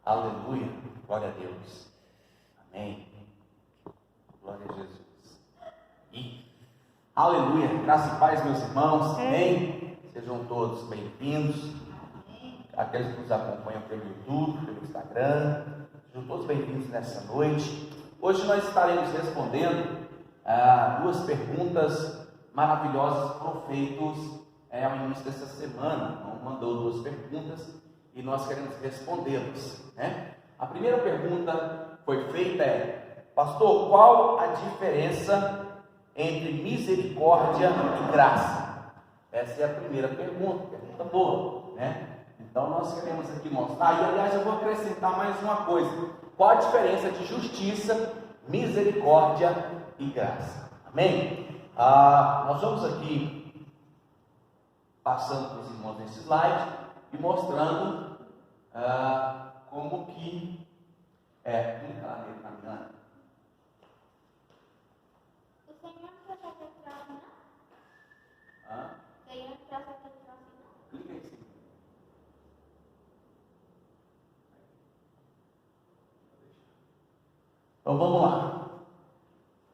Aleluia, glória a Deus, amém, glória a Jesus, e aleluia, graça e paz, meus irmãos, amém, sejam todos bem-vindos, aqueles que nos acompanham pelo YouTube, pelo Instagram, sejam todos bem-vindos nessa noite. Hoje nós estaremos respondendo duas perguntas maravilhosas que foram feitas ao início dessa semana. Então, mandou duas perguntas e nós queremos respondê-las, né? A primeira pergunta foi feita pastor, qual a diferença entre misericórdia e graça? Essa é a primeira pergunta boa, né? Então nós queremos aqui mostrar, e aliás eu vou acrescentar mais uma coisa: qual a diferença de justiça, misericórdia e graça? Amém? Nós vamos aqui passando para os irmãos nesse slide e mostrando como que clica lá nele, caminhando. O Senhor não trouxe aqui atrás, não? O Senhor não trouxe aqui atrás, não? Clica em cima. Então vamos lá.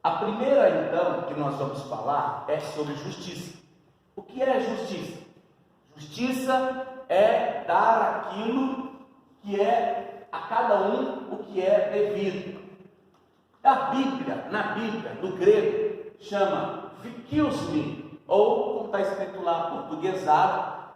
A primeira então que nós vamos falar é sobre justiça. O que é justiça? Justiça é dar aquilo que é a cada um o que é devido. Na Bíblia, no grego, chama vikaiosme, ou como está escrito lá portuguesado,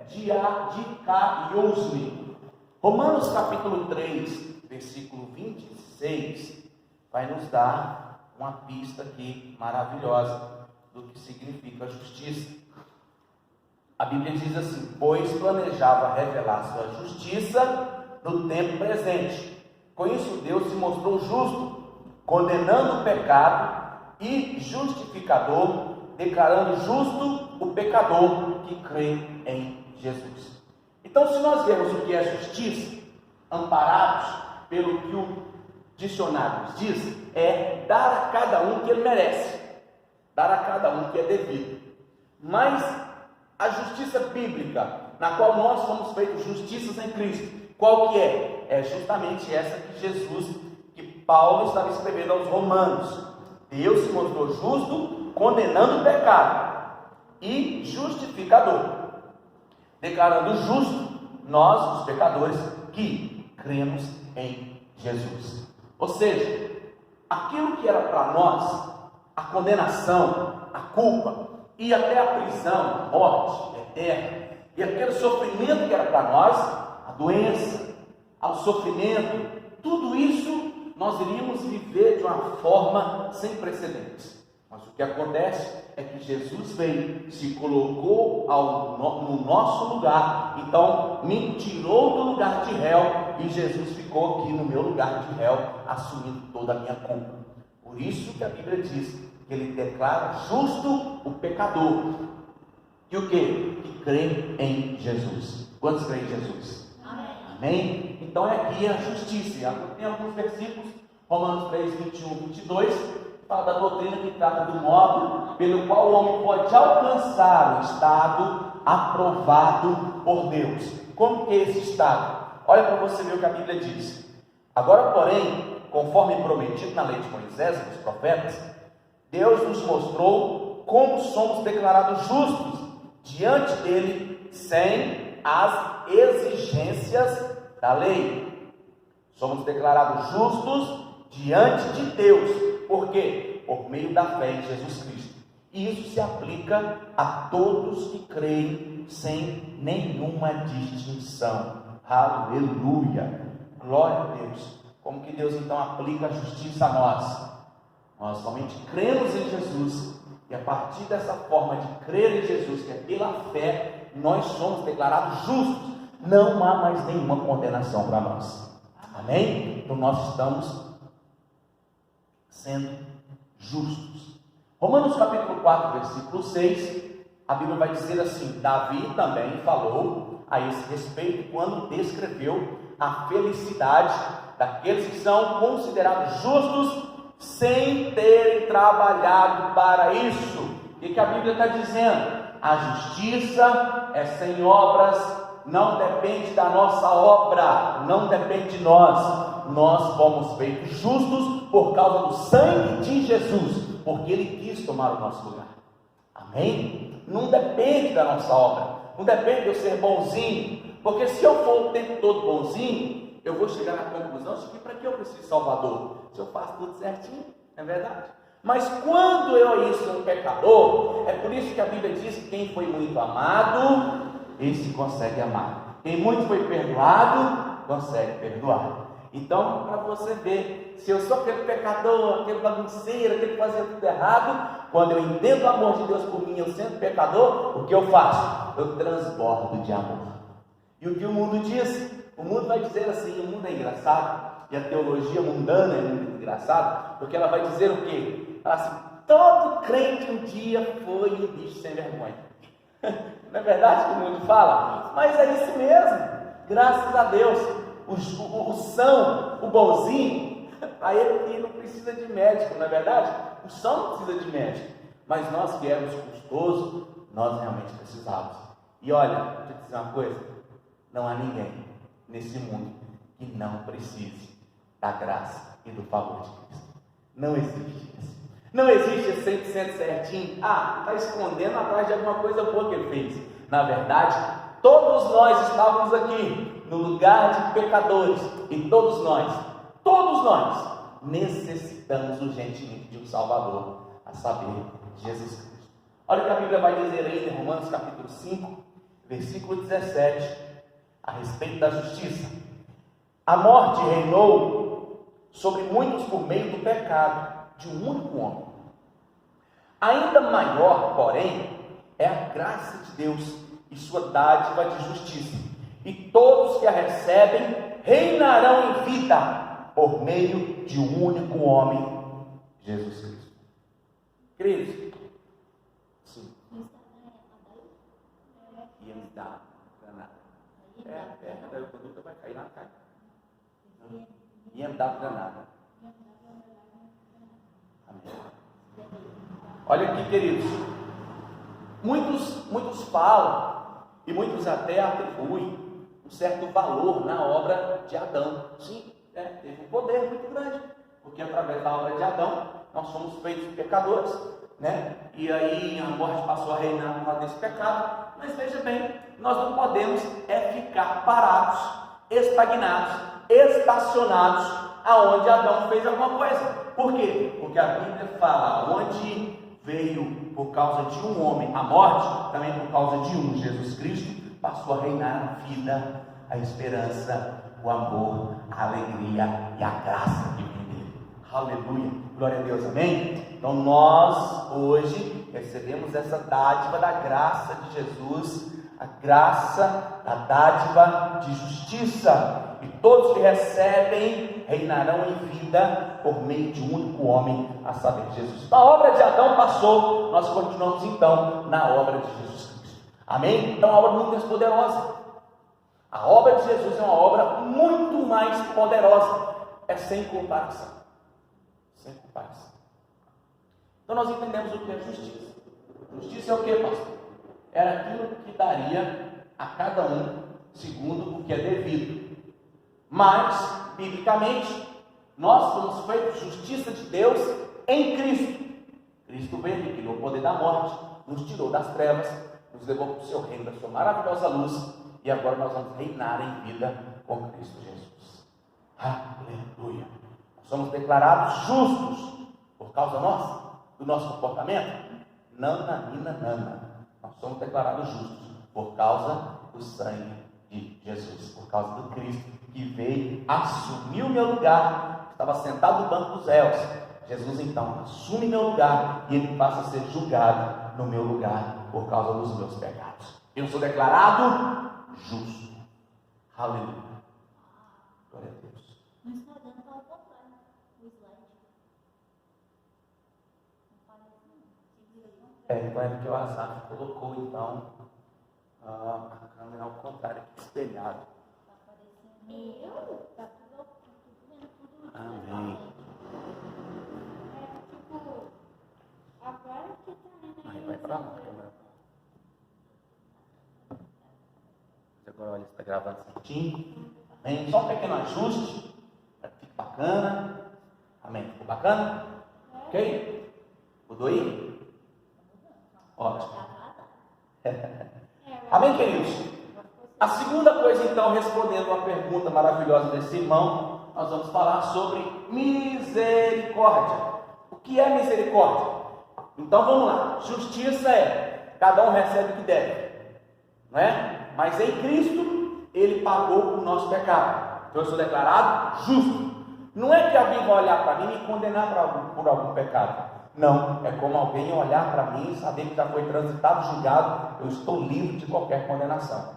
diadikaiosme. Romanos capítulo 3, versículo 26, vai nos dar uma pista aqui maravilhosa do que significa justiça. A Bíblia diz assim: pois planejava revelar sua justiça no tempo presente. Com isso Deus se mostrou justo, condenando o pecado, e justificador, declarando justo o pecador que crê em Jesus. Então, se nós vemos o que é justiça, amparados pelo que o dicionário nos diz, é dar a cada um o que ele merece, dar a cada um o que é devido. Mas a justiça bíblica, na qual nós somos feitos justiças em Cristo, qual que é? É justamente essa que Paulo estava escrevendo aos Romanos. Deus se mostrou justo, condenando o pecado, e justificador, declarando justo nós, os pecadores, que cremos em Jesus. Ou seja, aquilo que era para nós, a condenação, a culpa, e até a prisão, a morte eterna, e aquele sofrimento que era para nós, a doença, ao sofrimento, tudo isso nós iríamos viver de uma forma sem precedentes. Mas o que acontece é que Jesus veio, se colocou no nosso lugar, então me tirou do lugar de réu, e Jesus ficou aqui no meu lugar de réu, assumindo toda a minha culpa. Por isso que a Bíblia diz que ele declara justo o pecador, e o que? Que crê em Jesus. Quantos creem em Jesus? Amém. Amém? Então aqui é a justiça. Tem alguns versículos, Romanos 3, 21, 22, fala da doutrina que trata do modo pelo qual o homem pode alcançar o estado aprovado por Deus. Como que é esse estado? Olha para você ver o que a Bíblia diz. Agora, porém, conforme prometido na lei de Moisés e dos profetas, Deus nos mostrou como somos declarados justos diante dele, sem as exigências da lei. Somos declarados justos diante de Deus. Por quê? Por meio da fé em Jesus Cristo. E isso se aplica a todos que creem, sem nenhuma distinção. Aleluia! Glória a Deus! Como que Deus então aplica a justiça a nós? Nós somente cremos em Jesus, e a partir dessa forma de crer em Jesus, que é pela fé, nós somos declarados justos. Não há mais nenhuma condenação para nós. Amém? Então nós estamos sendo justos. Romanos capítulo 4, versículo 6, a Bíblia vai dizer assim: Davi também falou a esse respeito quando descreveu a felicidade daqueles que são considerados justos sem terem trabalhado para isso. O que a Bíblia está dizendo? A justiça é sem obras não depende da nossa obra, não depende de nós. Nós fomos feitos justos por causa do sangue de Jesus, porque Ele quis tomar o nosso lugar. Amém? Não depende da nossa obra, não depende de eu ser bonzinho, porque se eu for o tempo todo bonzinho, eu vou chegar na conclusão de que para que eu preciso de Salvador? Se eu faço tudo certinho, é verdade. Mas quando eu sou um pecador, é por isso que a Bíblia diz que quem foi muito amado, esse consegue amar. Quem muito foi perdoado, consegue perdoar. Então, para você ver, se eu sou aquele pecador, aquele bagunceiro, aquele que fazia tudo errado, quando eu entendo o amor de Deus por mim, eu sendo pecador, o que eu faço? Eu transbordo de amor. E o que o mundo diz? O mundo vai dizer assim, o mundo é engraçado, e a teologia mundana é muito engraçada, porque ela vai dizer o quê? Ela assim, todo crente um dia foi um bicho sem vergonha. Não é verdade que o mundo fala? Mas é isso mesmo, graças a Deus. O são, o bonzinho, para ele não precisa de médico, não é verdade? O são não precisa de médico, mas nós que éramos custosos, nós realmente precisávamos. E olha, deixa eu te dizer uma coisa, não há ninguém nesse mundo que não precise da graça e do favor de Cristo. Não existe isso. Não existe 100% certinho. Está escondendo atrás de alguma coisa boa que ele fez. Na verdade, todos nós estávamos aqui no lugar de pecadores, e todos nós necessitamos urgentemente de um Salvador, a saber, Jesus Cristo. Olha o que a Bíblia vai dizer aí em Romanos capítulo 5, versículo 17, a respeito da justiça. A morte reinou sobre muitos por meio do pecado de um único homem. Ainda maior, porém, é a graça de Deus e sua dádiva de justiça. E todos que a recebem reinarão em vida por meio de um único homem, Jesus Cristo. Cristo. Sim. Ia me dar granada. Daí o produto vai cair na cara. Ia me dar granada. Amém. Olha aqui, queridos. Muitos falam, e muitos até atribuem um certo valor na obra de Adão. Sim, teve um poder muito grande, porque através da obra de Adão nós somos feitos pecadores, né? E aí a morte passou a reinar por causa desse pecado. Mas veja bem, nós não podemos ficar parados, estagnados, estacionados aonde Adão fez alguma coisa. Por quê? Porque a Bíblia fala, onde veio por causa de um homem a morte, também por causa de um, Jesus Cristo, passou a reinar a vida, a esperança, o amor, a alegria e a graça que vem dele. Aleluia, glória a Deus, amém? Então nós hoje recebemos essa dádiva da graça de Jesus, a graça da dádiva de justiça, e todos que recebem reinarão em vida por meio de um único homem, a saber, Jesus. A obra de Adão passou, nós continuamos então na obra de Jesus Cristo. Amém? Então, uma obra muito mais poderosa. A obra de Jesus é uma obra muito mais poderosa. É sem comparação. Sem comparação. Então, nós entendemos o que é justiça. Justiça é o que, pastor? Era aquilo que daria a cada um segundo o que é devido. Mas, biblicamente, nós somos feitos justiça de Deus em Cristo. Cristo veio, aniquilou o poder da morte, nos tirou das trevas, nos levou para o seu reino, da sua maravilhosa luz, e agora nós vamos reinar em vida com Cristo Jesus. Aleluia! Nós somos declarados justos por causa nossa, do nosso comportamento. Nana. Nós somos declarados justos por causa do sangue de Jesus, por causa do Cristo que veio assumir o meu lugar, estava sentado no banco dos réus. Jesus então assume meu lugar e ele passa a ser julgado no meu lugar por causa dos meus pecados. Eu sou declarado justo. Aleluia. Glória a Deus. No Instagram está ao contrário, o slide. Não parece. Então é porque o Asaf colocou então a câmera ao contrário, aqui espelhado. Está aparecendo. Tá tudo vendo tudo. Amém. Tipo, agora que tá vendo. Aí vai para lá, câmera. Agora olha, está gravando certinho. Amém. Só um pequeno ajuste para que fique bacana. Amém. Ficou bacana? Ok? Mudou aí? Ótimo. Amém, queridos? A segunda coisa, então, respondendo uma pergunta maravilhosa desse irmão, nós vamos falar sobre misericórdia. O que é misericórdia? Então vamos lá. Justiça é cada um recebe o que deve, não é? Mas em Cristo Ele pagou o nosso pecado. Então eu sou declarado justo. Não é que alguém vai olhar para mim e me condenar por algum pecado. Não, é como alguém olhar para mim e saber que já foi transitado, julgado. Eu estou livre de qualquer condenação.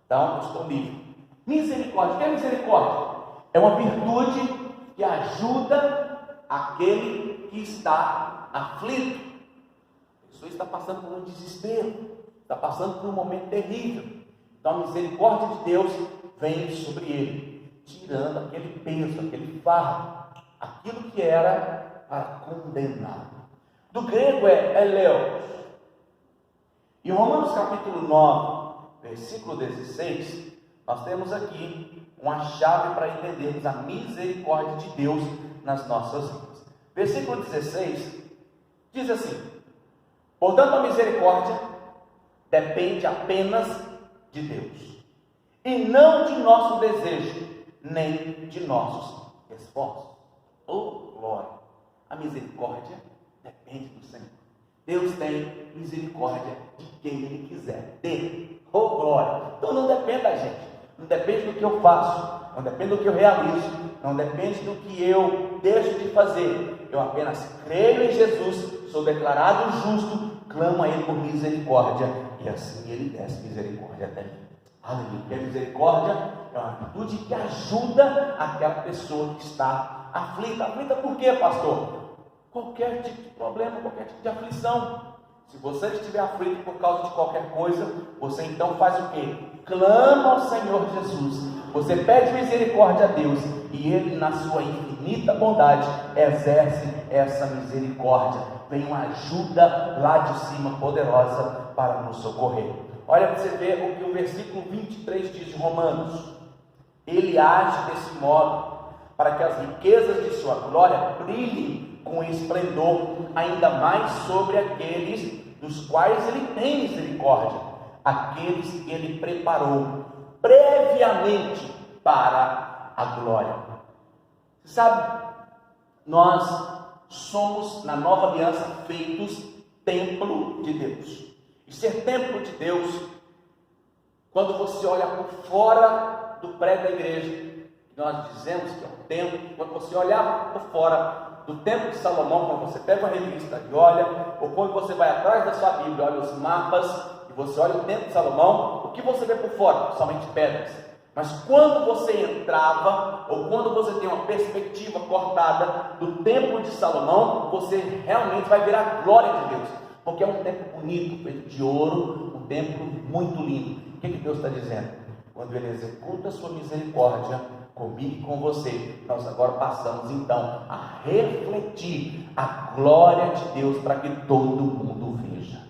Então eu estou livre. Misericórdia. O que é misericórdia? É uma virtude que ajuda aquele que está aflito. A pessoa está passando por um desespero, está passando por um momento terrível. Então a misericórdia de Deus vem sobre ele, tirando aquele peso, aquele fardo, aquilo que era para condená-lo. Do grego é eleos. Em Romanos capítulo 9, versículo 16, nós temos aqui uma chave para entendermos a misericórdia de Deus nas nossas vidas. Versículo 16 diz assim: portanto a misericórdia depende apenas de Deus, e não de nosso desejo, nem de nossos esforços. Oh glória! A misericórdia depende do Senhor. Deus tem misericórdia de quem Ele quiser, dele. Oh glória! Então não depende da gente, não depende do que eu faço, não depende do que eu realizo, não depende do que eu deixo de fazer. Eu apenas creio em Jesus, sou declarado justo, clamo a Ele por misericórdia, e assim Ele desce misericórdia até mim. Aleluia. E a misericórdia é uma virtude que ajuda aquela pessoa que está aflita. Aflita por quê, pastor? Qualquer tipo de problema, qualquer tipo de aflição. Se você estiver aflito por causa de qualquer coisa, você então faz o quê? Clama ao Senhor Jesus. Você pede misericórdia a Deus, e Ele, na sua infinita bondade, exerce essa misericórdia. Vem uma ajuda lá de cima poderosa para nos socorrer. Olha para você ver o que o versículo 23 diz de Romanos. Ele age desse modo para que as riquezas de sua glória brilhem com esplendor ainda mais sobre aqueles dos quais Ele tem misericórdia, aqueles que Ele preparou previamente para a glória. Você sabe, nós somos na nova aliança feitos templo de Deus. E ser templo de Deus, quando você olha por fora do prédio da igreja, nós dizemos que é um templo, quando você olhar por fora do templo de Salomão, quando você pega uma revista e olha, ou quando você vai atrás da sua Bíblia, olha os mapas, e você olha o templo de Salomão, o que você vê por fora? Somente pedras. Mas quando você entrava, ou quando você tem uma perspectiva cortada do templo de Salomão, você realmente vai ver a glória de Deus, porque é um templo bonito, feito de ouro, um templo muito lindo. O que Deus está dizendo? Quando Ele executa a sua misericórdia comigo e com você, nós agora passamos então a refletir a glória de Deus para que todo mundo veja.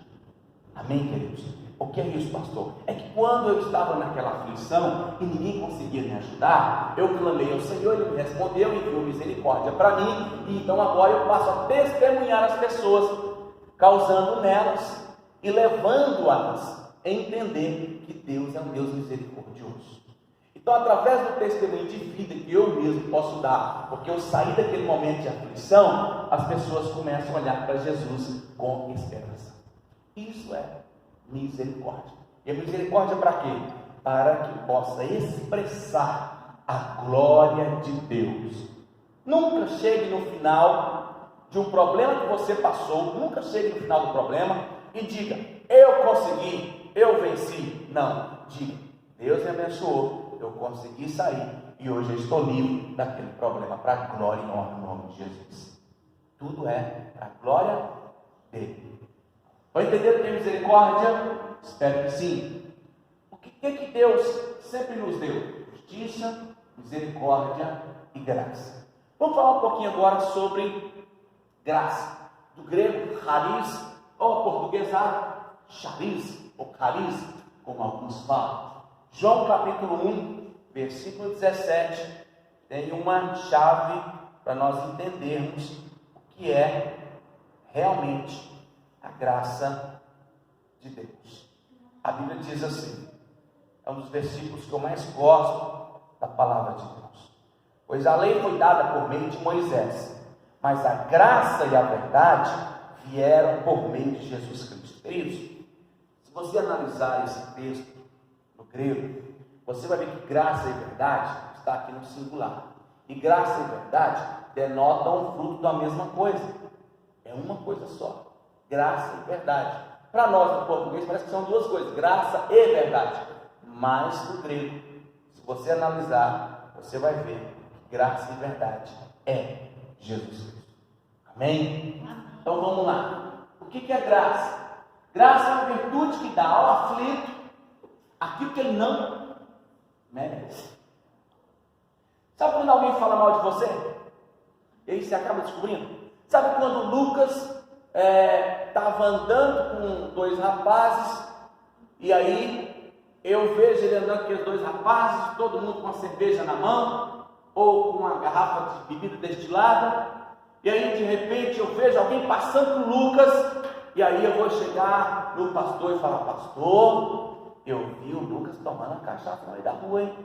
Amém, queridos? O que é isso, pastor? É que quando eu estava naquela aflição e ninguém conseguia me ajudar, eu clamei ao Senhor, Ele me respondeu, enviou misericórdia para mim, e então agora eu passo a testemunhar as pessoas, causando nelas e levando-as a entender que Deus é um Deus misericordioso. Então, através do testemunho de vida que eu mesmo posso dar, porque eu saí daquele momento de aflição, as pessoas começam a olhar para Jesus com esperança. Isso é misericórdia. E a misericórdia para quê? Para que possa expressar a glória de Deus. Nunca chegue no final de um problema que você passou, nunca chegue no final do problema e diga: eu consegui, eu venci. Não, diga: Deus me abençoou, eu consegui sair e hoje eu estou livre daquele problema, para a glória e honra no nome de Jesus. Tudo é para a glória dele. Vai entender o que é misericórdia? Espero que sim. O que Deus sempre nos deu? Justiça, misericórdia e graça. Vamos falar um pouquinho agora sobre graça. Do grego, charis, ou portuguesado, charis, ou cariz, como alguns falam. João capítulo 1, versículo 17, tem uma chave para nós entendermos o que é realmente a graça de Deus. A Bíblia diz assim, é um dos versículos que eu mais gosto da palavra de Deus. Pois a lei foi dada por meio de Moisés, mas a graça e a verdade vieram por meio de Jesus Cristo. Queridos, se você analisar esse texto no grego, você vai ver que graça e verdade está aqui no singular. E graça e verdade denotam o fruto da mesma coisa. É uma coisa só. Graça e verdade. Para nós, no português, parece que são duas coisas. Graça e verdade. Mas no grego, se você analisar, você vai ver que graça e verdade é Jesus Cristo. Amém? Então vamos lá. O que é graça? Graça é uma virtude que dá ao aflito aquilo que ele não merece. Sabe quando alguém fala mal de você? E aí você acaba descobrindo? Sabe quando Lucas estava andando com dois rapazes, e aí eu vejo ele andando com aqueles dois rapazes, todo mundo com uma cerveja na mão, ou com uma garrafa de bebida destilada, e aí de repente eu vejo alguém passando por Lucas, e aí eu vou chegar no pastor e falar: pastor, eu vi o Lucas tomando a cachaça no meio da rua, hein?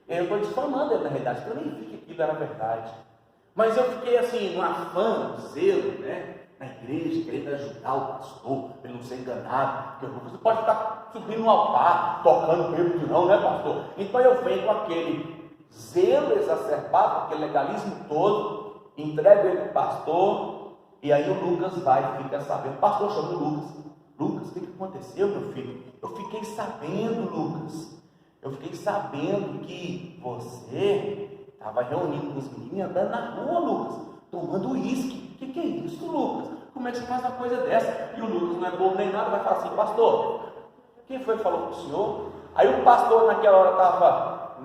E aí eu estou difamando ele na realidade, porque eu nem vi que aquilo era verdade. Mas eu fiquei assim, no afã, no zelo, né? Na igreja, querendo ajudar o pastor, para ele não ser enganado, porque o Lucas não pode ficar subindo no altar, tocando bêbado não, né, pastor? Então eu venho com aquele zelo exacerbado, aquele legalismo todo, entrego ele para o pastor, e aí o Lucas vai e fica sabendo. O pastor chama o Lucas: Lucas, o que aconteceu, meu filho? Eu fiquei sabendo, Lucas, eu fiquei sabendo que você estava reunindo com os meninos e andando na rua, Lucas, tomando uísque. O que é isso, Lucas? Como é que você faz uma coisa dessa? E o Lucas não é bobo nem nada, vai falar assim: pastor, quem foi que falou para o senhor? Aí o pastor naquela hora estava,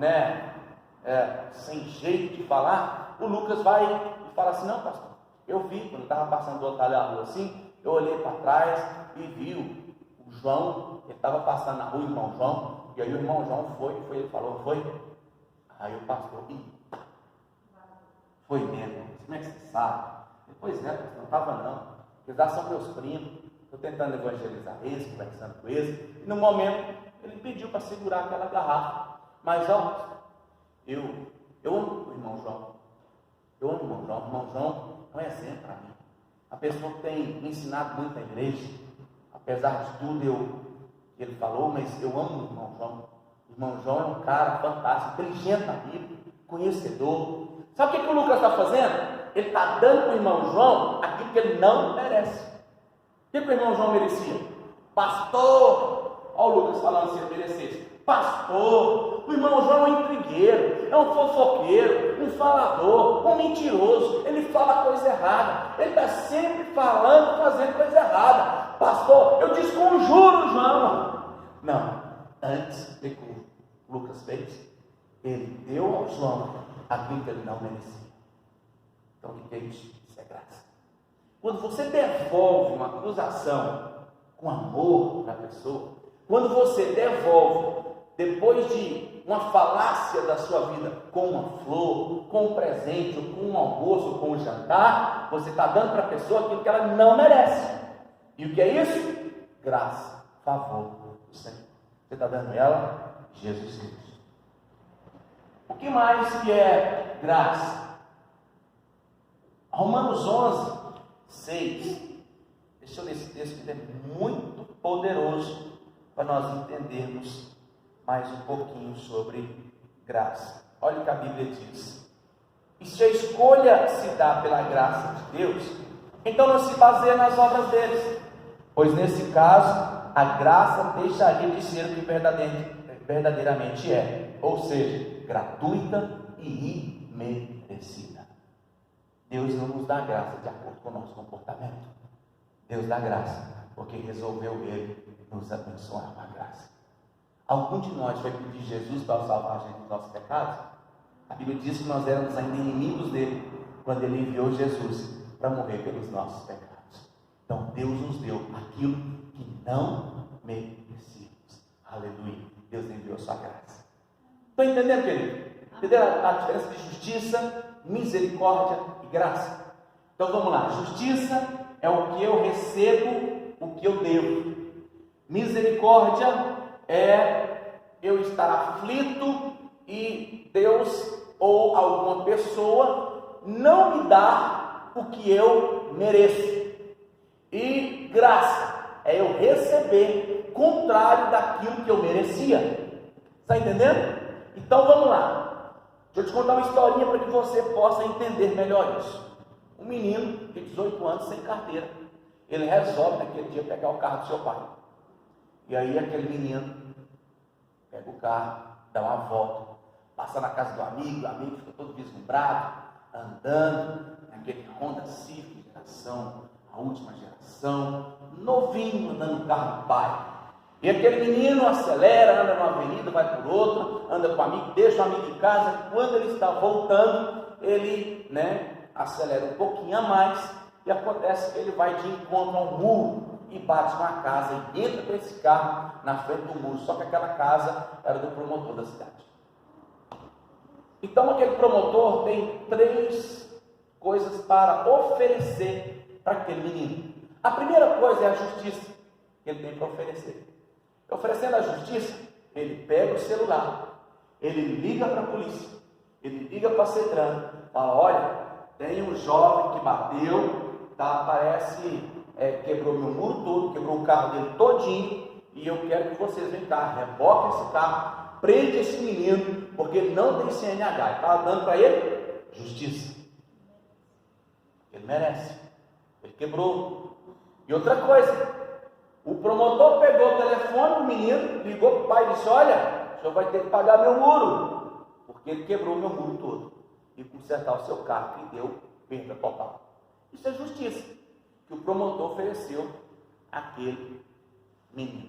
sem jeito de falar. O Lucas vai e fala assim: não, pastor, eu vi, quando estava passando do outro lado da rua assim, eu olhei para trás e vi o João, ele estava passando na rua, o irmão João, e aí o irmão João foi, ele falou: foi? Aí o pastor: foi mesmo, como é que você sabe? Pois é, pastor, não estava não, eles lá são meus primos, estou tentando evangelizar eles, conversando com eles, e no momento ele pediu para segurar aquela garrafa, mas ó, eu amo o irmão João, eu amo o irmão João é um exemplo para mim, a pessoa que tem me ensinado muito na igreja, apesar de tudo que ele falou, mas eu amo o irmão João. O irmão João é um cara fantástico, inteligente na Bíblia, conhecedor. Sabe o que o Lucas está fazendo? Ele está dando para o irmão João aquilo que ele não merece. O que o irmão João merecia? Pastor, olha o Lucas falando se ele merecesse. Pastor, o irmão João é um intrigueiro, é um fofoqueiro, um falador, um mentiroso, ele fala coisa errada, ele está sempre falando, fazendo coisa errada. Pastor, eu desconjuro João. Não, antes de que o Lucas fez, ele deu ao João aquilo que ele não merecia. Então o que é isso? Isso é graça. Quando você devolve uma acusação com amor para a pessoa, quando você devolve depois de uma falácia da sua vida com uma flor, com um presente, ou com um almoço, ou com um jantar, você está dando para a pessoa aquilo que ela não merece. E o que é isso? Graça, favor do Senhor. Você está dando ela Jesus Cristo. O que mais que é graça? Romanos 11, 6. Deixa eu ler esse texto que é muito poderoso para nós entendermos mais um pouquinho sobre graça. Olha o que a Bíblia diz: e se a escolha se dá pela graça de Deus, então não se baseia nas obras deles, pois nesse caso a graça deixaria de ser o que verdadeiramente é, ou seja, gratuita e imerecida. Deus não nos dá graça de acordo com o nosso comportamento. Deus dá graça porque resolveu Ele nos abençoar com a graça. Algum de nós vai pedir Jesus para salvar a gente dos nossos pecados? A Bíblia diz que nós éramos ainda inimigos dele quando Ele enviou Jesus para morrer pelos nossos pecados. Então Deus nos deu aquilo que não merecíamos. Aleluia. Deus enviou a sua graça. Estão entendendo, querido? Entenderam a diferença de justiça, misericórdia e graça? Então vamos lá. Justiça é o que eu recebo, o que eu devo. Misericórdia é eu estar aflito e Deus ou alguma pessoa não me dá o que eu mereço. E graça é eu receber contrário daquilo que eu merecia. Está entendendo? Então vamos lá. Deixa eu te contar uma historinha para que você possa entender melhor isso. Um menino de 18 anos sem carteira. Ele resolve naquele dia pegar o carro do seu pai. E aí aquele menino pega o carro, dá uma volta, passa na casa do amigo, o amigo fica todo vislumbrado, andando naquele Honda Civic, a última geração, novinho, andando no carro do pai. E aquele menino acelera, anda numa avenida, vai por outra, anda com o amigo, deixa o amigo em casa. Quando ele está voltando, ele acelera um pouquinho a mais, e acontece que ele vai de encontro ao muro e bate numa casa e entra com esse carro na frente do muro. Só que aquela casa era do promotor da cidade. Então aquele promotor tem 3 coisas para oferecer para aquele menino. A primeira coisa é a justiça que ele tem para oferecer. Oferecendo a justiça, ele pega o celular, ele liga para a polícia, ele liga para a CETRAN, fala: olha, tem um jovem que bateu, parece quebrou meu muro todo, quebrou o carro dele todinho, e eu quero que vocês venham cá, reboquem esse carro, prende esse menino, porque ele não tem CNH. Está dando para ele justiça. Ele merece. Ele quebrou. E outra coisa, o promotor pegou o telefone do menino, ligou para o pai e disse: olha, o senhor vai ter que pagar meu muro, porque ele quebrou meu muro todo, e consertar o seu carro, que deu perda total. Isso é justiça que o promotor ofereceu àquele menino.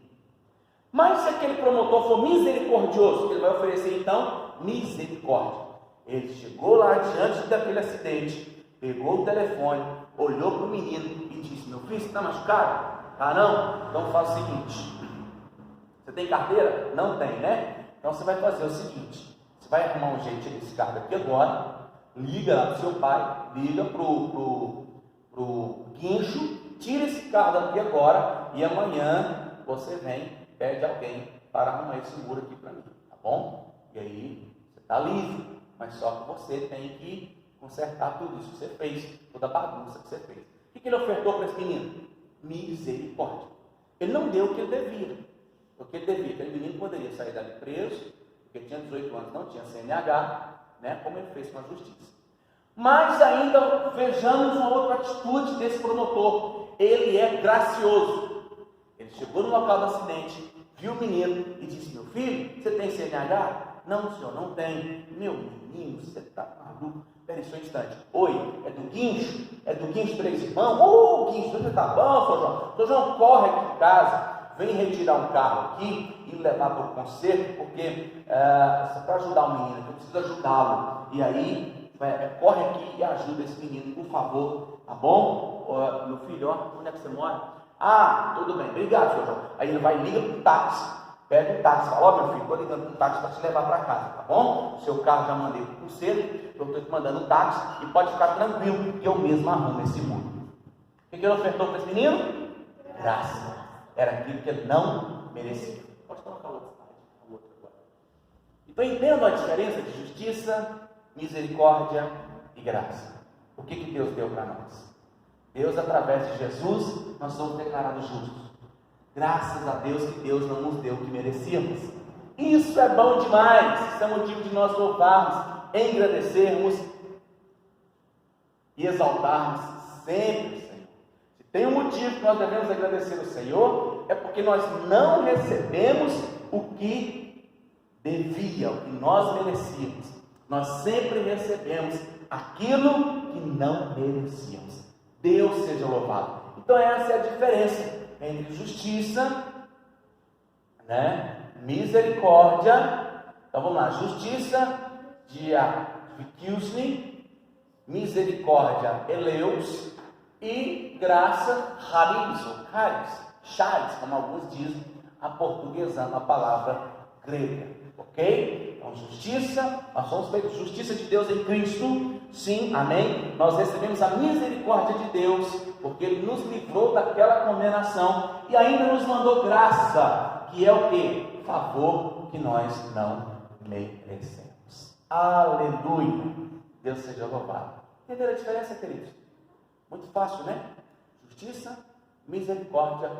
Mas se aquele promotor for misericordioso, ele vai oferecer então misericórdia. Ele chegou lá diante daquele acidente, pegou o telefone, olhou para o menino e disse: meu filho, você está machucado? Ah, não? Então faz o seguinte: você tem carteira? Não tem, né? Então você vai fazer o seguinte: você vai arrumar um jeito desse carro aqui agora, liga lá para o seu pai, liga para o guincho, tira esse carro daqui agora, e amanhã você vem, pede alguém para arrumar esse muro aqui para mim, tá bom? E aí você está livre, mas só que você tem que consertar tudo isso que você fez, toda a bagunça que você fez. O que ele ofertou para esse menino? Misericórdia. Ele não deu o que ele devia. O que ele devia? Aquele menino poderia sair dali preso, porque tinha 18 anos, não tinha CNH, como ele fez com a justiça. Mas ainda vejamos uma outra atitude desse promotor. Ele é gracioso. Ele chegou no local do acidente, viu o menino e disse: meu filho, você tem CNH? Não, senhor, não tem. Meu menino, você está maluco? Espera só um instante. Oi, é do guincho? É do guincho 3 irmãos? Ô, guincho, você está bom, seu João? Seu João, corre aqui em casa, vem retirar um carro aqui e levar para o conserto, porque para ajudar o menino, eu preciso ajudá-lo. E aí, corre aqui e ajuda esse menino, por favor, tá bom? Meu filho, onde é que você mora? Ah, tudo bem, obrigado, seu João. Aí ele vai e liga para o táxi. Pega o táxi, fala: ó, meu filho, estou ligando para o táxi para te levar para casa, tá bom? O seu carro já mandei para o conserto, eu estou te mandando um táxi, e pode ficar tranquilo, que eu mesmo arrumo esse muro. O que ele ofertou para esse menino? Graça. Era aquilo que ele não merecia. Pode colocar o outro agora. Então entendo a diferença de justiça, misericórdia e graça. O que Deus deu para nós? Deus, através de Jesus, nós somos declarados justos. Graças a Deus que Deus não nos deu o que merecíamos. Isso é bom demais. Isso é motivo de nós louvarmos, engrandecermos e exaltarmos sempre o Senhor. Se tem um motivo que nós devemos agradecer o Senhor, é porque nós não recebemos o que devia, o que nós merecíamos. Nós sempre recebemos aquilo que não merecíamos. Deus seja louvado. Então essa é a diferença entre justiça, misericórdia. Então vamos lá: justiça, diakiosne, misericórdia, eleus, e graça, charis, como alguns dizem, aportuguesando a palavra grega, ok? Então, justiça, nós somos feitos justiça de Deus em Cristo, sim, amém? Nós recebemos a misericórdia de Deus, porque Ele nos livrou daquela condenação e ainda nos mandou graça, que é o que? Favor que nós não merecemos. Aleluia! Deus seja louvado. Entenderam a diferença, queridos? Muito fácil, né? Justiça, misericórdia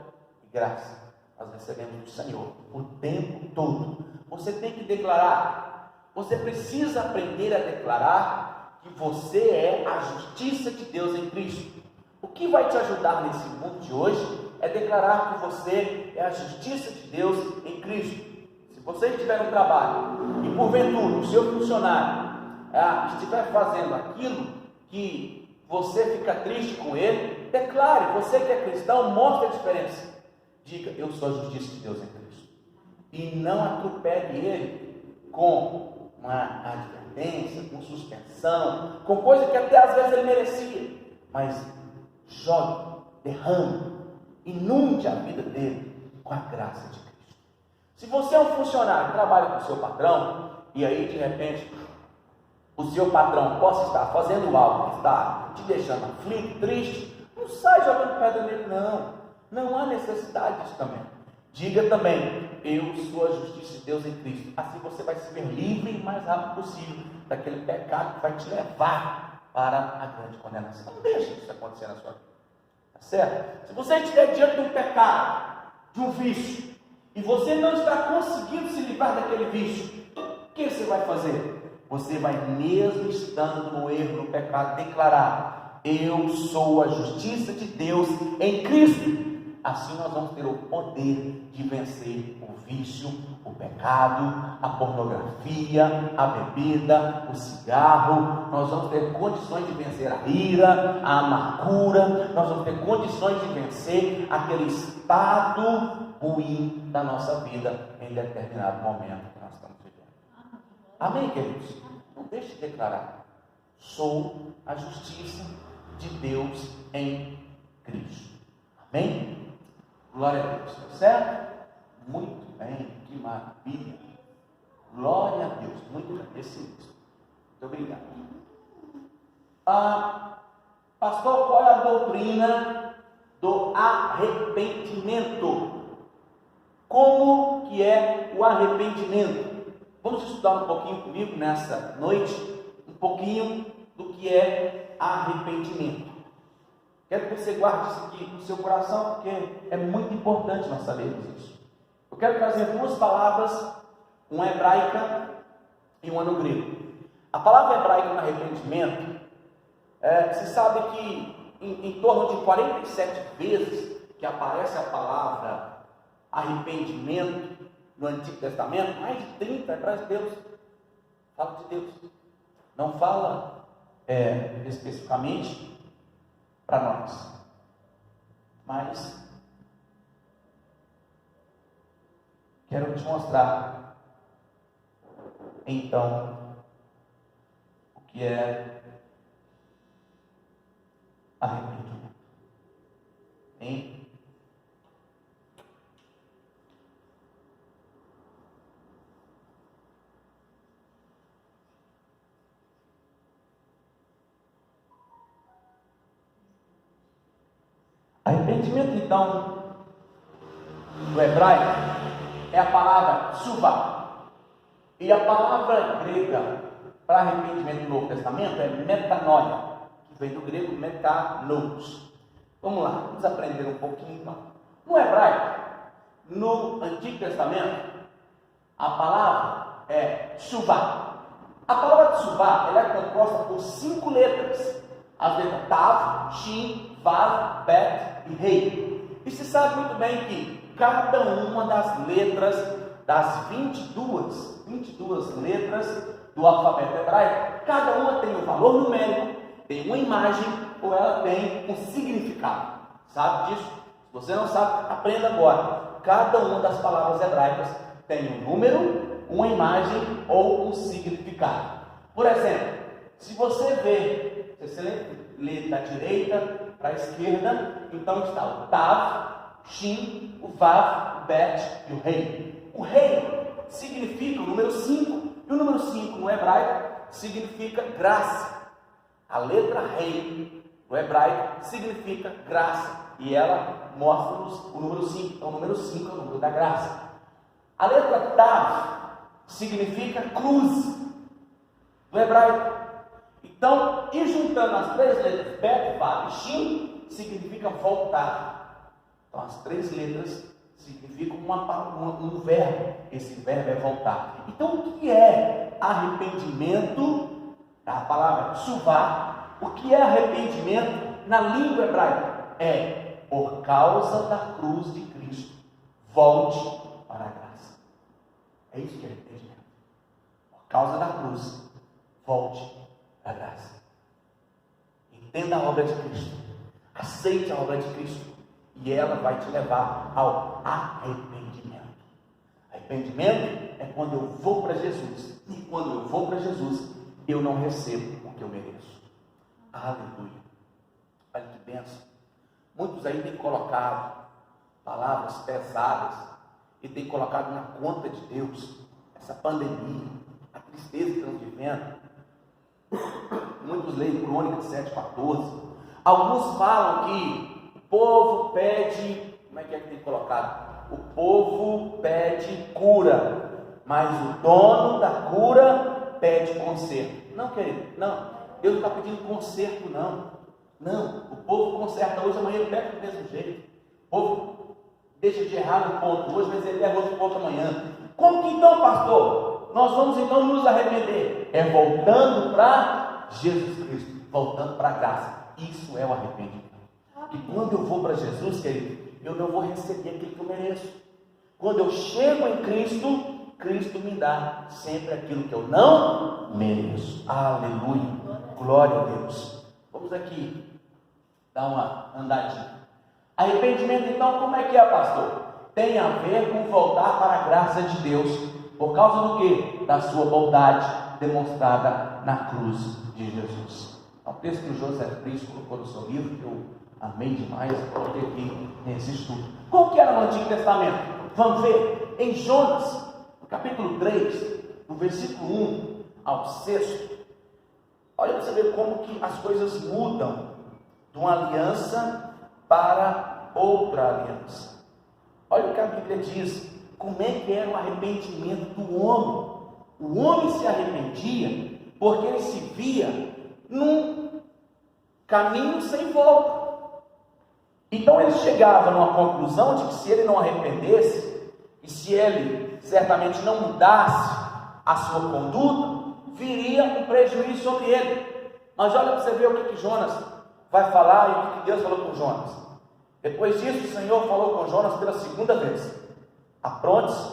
e graça. Nós recebemos do Senhor o tempo todo. Você tem que declarar. Você precisa aprender a declarar que você é a justiça de Deus em Cristo. O que vai te ajudar nesse mundo de hoje é declarar que você é a justiça de Deus em Cristo. Se você estiver no trabalho e porventura o seu funcionário estiver fazendo aquilo que você fica triste com ele, declare. Você que é cristão, mostre a diferença. Diga: eu sou a justiça de Deus em Cristo. E não atropele ele com uma advertência, com suspensão, com coisa que até às vezes ele merecia. Mas jogue, derrame, inunde a vida dele com a graça de Cristo. Se você é um funcionário que trabalha com o seu patrão, e aí de repente o seu patrão possa estar fazendo algo que está te deixando aflito, triste, não sai jogando pedra nele, não. Não há necessidade disso também. Diga também: eu sou a justiça de Deus em Cristo. Assim você vai se ver livre o mais rápido possível daquele pecado que vai te levar para a grande condenação. Não deixe isso acontecer na sua vida. Tá certo? Se você estiver diante de um pecado, de um vício, e você não está conseguindo se livrar daquele vício, o que você vai fazer? Você vai, mesmo estando no erro, no pecado, declarar: eu sou a justiça de Deus em Cristo. Assim nós vamos ter o poder de vencer o vício, o pecado, a pornografia, a bebida, o cigarro. Nós vamos ter condições de vencer a ira, a amargura. Nós vamos ter condições de vencer aquele estado ruim da nossa vida em determinado momento que nós estamos vivendo. Amém, queridos? Não deixe de declarar: sou a justiça de Deus em Cristo. Amém? Glória a Deus, certo? Muito bem, que maravilha. Glória a Deus, muito bem, esse mesmo. Muito obrigado. Pastor, qual é a doutrina do arrependimento? Como que é o arrependimento? Vamos estudar um pouquinho comigo nessa noite, um pouquinho do que é arrependimento. Quero que você guarde isso aqui no seu coração, porque é muito importante nós sabermos isso. Eu quero trazer duas palavras, uma hebraica e uma no grego. A palavra hebraica no arrependimento, se sabe que em torno de 47 vezes que aparece a palavra arrependimento no Antigo Testamento, mais de 30 é para Deus. Fala de Deus. Não fala especificamente para nós. Mas quero te mostrar então o que é arrependimento. Hein? Arrependimento, então, do hebraico, é a palavra tshuva. E a palavra grega para arrependimento no Novo Testamento é metanoia, que vem do grego metanos. Vamos lá, vamos aprender um pouquinho então. No hebraico, no Antigo Testamento, a palavra é tshuva. A palavra tshuva, ela é composta por 5 letras. As letras Tav, Shin, Vav, Bet e Rei. E se sabe muito bem que cada uma das letras, das 22 letras do alfabeto hebraico, cada uma tem um valor numérico, tem uma imagem ou ela tem um significado. Sabe disso? Se você não sabe, aprenda agora. Cada uma das palavras hebraicas tem um número, uma imagem ou um significado. Por exemplo, se você vê, você lê da direita para a esquerda, então está o Tav, Shin, o Vav, o Bet e o Rei. O Rei significa o número 5. E o número 5 no hebraico significa graça. A letra rei no hebraico significa graça. E ela mostra-nos o número 5. Então o número 5 é o número da graça. A letra tav significa cruz no hebraico. Então, e juntando as três letras, bet, vav e shin, significa voltar. Então as três letras significam um verbo. Esse verbo é voltar. Então o que é arrependimento? A palavra tsuvá. O que é arrependimento na língua hebraica? É por causa da cruz de Cristo, volte para a graça. É isso que é arrependimento. Por causa da cruz, volte para a graça. Entenda a obra de Cristo. Aceite a obra de Cristo. E ela vai te levar ao arrependimento. Arrependimento é quando eu vou para Jesus. E quando eu vou para Jesus, eu não recebo o que eu mereço. Aleluia. Olha que bênção. Muitos aí têm colocado palavras pesadas e têm colocado na conta de Deus essa pandemia, a tristeza que estamos vivendo. Muitos leem Crônicas 7,14. Alguns falam que o povo pede, como é que tem colocado? O povo pede cura, mas o dono da cura pede conserto. Não, querido, não. Deus não está pedindo conserto, não. Não, o povo conserta hoje, amanhã ele pega do mesmo jeito. O povo deixa de errar no ponto hoje, mas ele erra outro ponto amanhã. Como que então, pastor? Nós vamos então nos arrepender. É voltando para Jesus Cristo, voltando para a graça. Isso é o arrependimento. E quando eu vou para Jesus, querido, eu não vou receber aquilo que eu mereço. Quando eu chego em Cristo, Cristo me dá sempre aquilo que eu não mereço. Aleluia. Glória a Deus. Vamos aqui dar uma andadinha. Arrependimento, então, como é que é, pastor? Tem a ver com voltar para a graça de Deus. Por causa do quê? Da sua bondade demonstrada na cruz de Jesus. É um texto que o José Cristo colocou no seu livro, que eu amei demais, coloquei aqui nesse estudo. Como que era no Antigo Testamento? Vamos ver em Jonas, no capítulo 3, no versículo 1 ao 6. Olha para você ver como que as coisas mudam de uma aliança para outra aliança. Olha o que a Bíblia diz, como é que era o arrependimento do homem. O homem se arrependia porque ele se via num caminho sem volta. Então ele chegava numa conclusão de que se ele não arrependesse, e se ele certamente não mudasse a sua conduta, viria um prejuízo sobre ele. Mas olha para você ver o que Jonas vai falar e o que Deus falou com Jonas. Depois disso, o Senhor falou com Jonas pela segunda vez: apronte-se,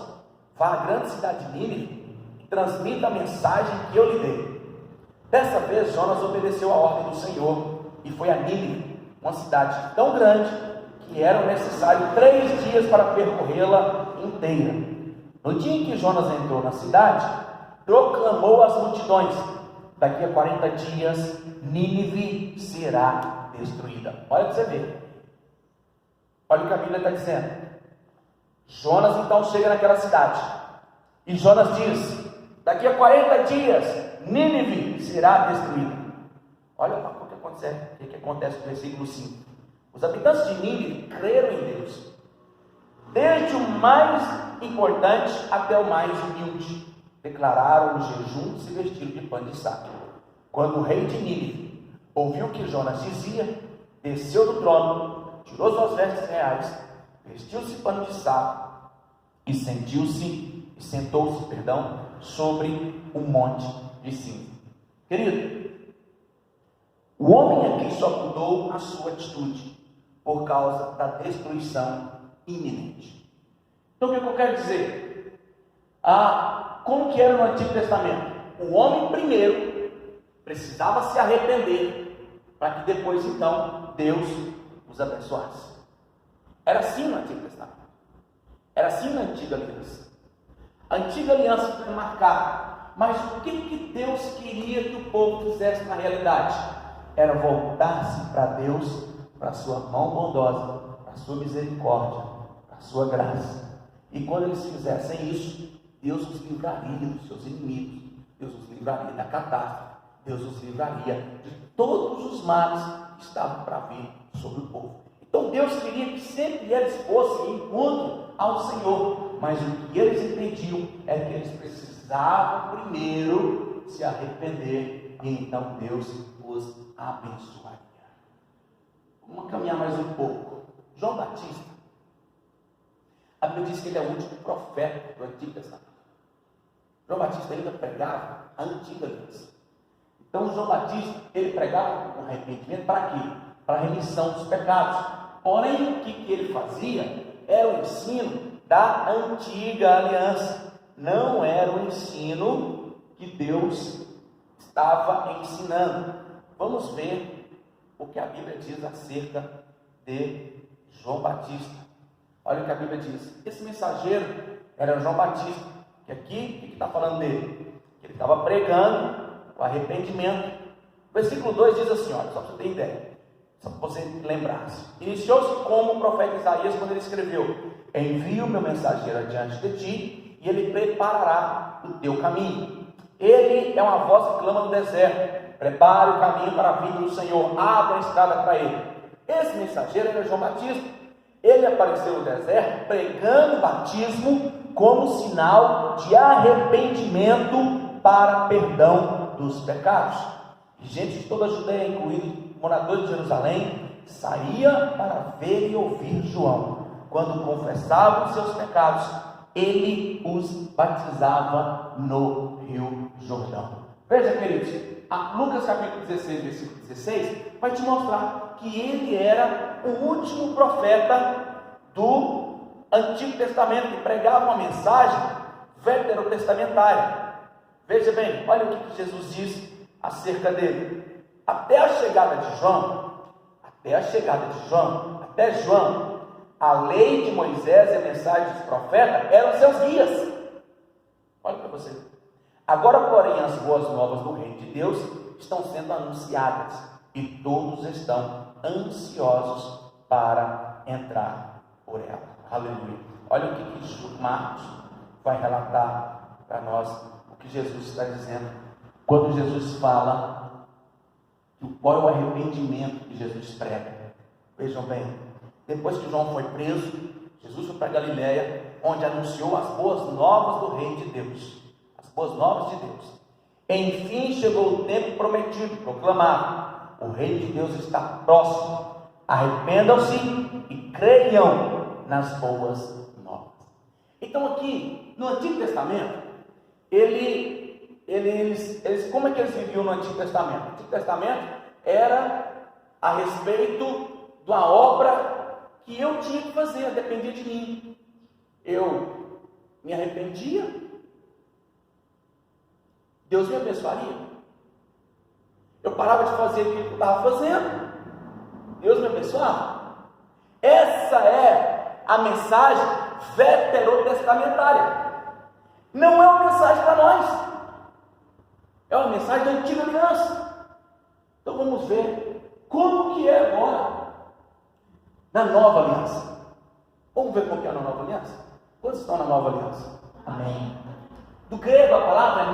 vá à grande cidade de Nínive e transmita a mensagem que eu lhe dei. Dessa vez, Jonas obedeceu a ordem do Senhor e foi a Nínive, uma cidade tão grande que eram necessários 3 dias para percorrê-la inteira. No dia em que Jonas entrou na cidade, proclamou às multidões: daqui a 40 dias Nínive será destruída. Olha para você ver. Olha o que a Bíblia está dizendo. Jonas então chega naquela cidade e Jonas diz: daqui a 40 dias Nínive será destruída. Olha o que acontece no versículo 5. Os habitantes de Nínive creram em Deus, desde o mais importante até o mais humilde. Declararam o jejum e se vestiram de pano de saco. Quando o rei de Nínive ouviu o que Jonas dizia, desceu do trono, tirou suas vestes reais, vestiu-se de pano de saco e sentou-se, sobre um monte de cinza. Querido, o homem aqui só mudou a sua atitude por causa da destruição iminente. Então o que eu quero dizer? Como que era no Antigo Testamento? O homem primeiro precisava se arrepender para que depois então Deus os abençoasse. Era assim no Antigo Testamento. Era assim na Antiga Aliança. A Antiga Aliança foi marcada. Mas o que Deus queria que o povo fizesse na realidade? Era voltar-se para Deus, para a sua mão bondosa, para a sua misericórdia, para a sua graça. E quando eles fizessem isso, Deus os livraria dos seus inimigos, Deus os livraria da catástrofe, Deus os livraria de todos os males que estavam para vir sobre o povo. Então Deus queria que sempre eles fossem em encontro ao Senhor, mas o que eles entendiam é que eles precisavam primeiro se arrepender, e então Deus os abençoaria. Vamos caminhar mais um pouco. João Batista, a Bíblia diz que ele é o último profeta do Antigo Testamento. João Batista ainda pregava a antiga aliança. Então João Batista, ele pregava com arrependimento para quê? Para a remissão dos pecados. Porém, o que ele fazia era o ensino da antiga aliança. Não era o ensino que Deus estava ensinando. Vamos ver o que a Bíblia diz acerca de João Batista. Olha o que a Bíblia diz. Esse mensageiro era João Batista. Que aqui, o que está falando dele? Que ele estava pregando o arrependimento. O versículo 2 diz assim, olha, só para você ter ideia, só para você lembrar-se. Iniciou-se como o profeta Isaías quando ele escreveu: envio meu mensageiro adiante de ti, e ele preparará o teu caminho. Ele é uma voz que clama no deserto: prepare o caminho para a vinda do Senhor, abra a estrada para ele. Esse mensageiro era João Batista. Ele apareceu no deserto pregando o batismo como sinal de arrependimento para perdão dos pecados. E gente de toda a Judeia, incluindo moradores de Jerusalém, saía para ver e ouvir João. Quando confessavam seus pecados, ele os batizava no Rio Jordão. Veja, queridos, Lucas capítulo 16, versículo 16, vai te mostrar que ele era o último profeta do Antigo Testamento, que pregava uma mensagem veterotestamentária. Veja bem, olha o que Jesus diz acerca dele. Até João, a lei de Moisés e a mensagem dos profetas eram seus guias. Olha para você. Agora, porém, as boas novas do reino de Deus estão sendo anunciadas, e todos estão ansiosos para entrar por ela. Aleluia. Olha o que Marcos vai relatar para nós, o que Jesus está dizendo, quando Jesus fala qual é o arrependimento que Jesus prega. Vejam bem, depois que João foi preso, Jesus foi para Galiléia, onde anunciou as boas novas do reino de Deus. As boas novas de Deus. Enfim chegou o tempo prometido, proclamado: o reino de Deus está próximo. Arrependam-se e creiam nas boas novas. Então aqui, no Antigo Testamento, como é que eles viviam no Antigo Testamento? O Antigo Testamento era a respeito de uma obra que eu tinha que fazer, dependia de mim. Eu me arrependia, Deus me abençoaria. Eu parava de fazer aquilo que eu estava fazendo, Deus me abençoava. Essa é a mensagem veterotestamentária. Não é uma mensagem para nós, é uma mensagem da antiga aliança. Então vamos ver como que é agora na nova aliança. Vamos ver como que é na nova aliança? Quantos estão na nova aliança? Amém. Do grego a palavra é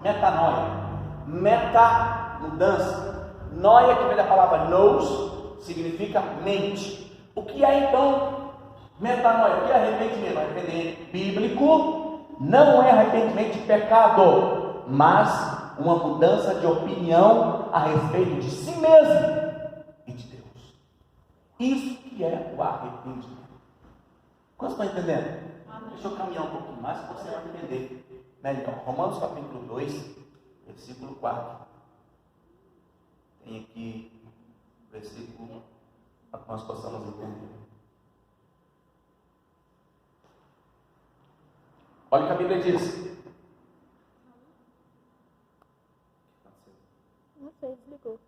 metanoia. Meta, mudança. Noia, que vem da palavra nous, significa mente. O que é então metanoia? O que é arrependimento? Arrependimento bíblico não é arrependimento de pecado, mas uma mudança de opinião a respeito de si mesmo e de Deus. Isso que é o arrependimento. Quantos estão entendendo? Deixa eu caminhar um pouquinho mais para você vai entender melhor. Romanos capítulo 2, versículo 4. Tem aqui o versículo para que nós possamos entender. Olha o que a Bíblia diz. Não sei, desligou.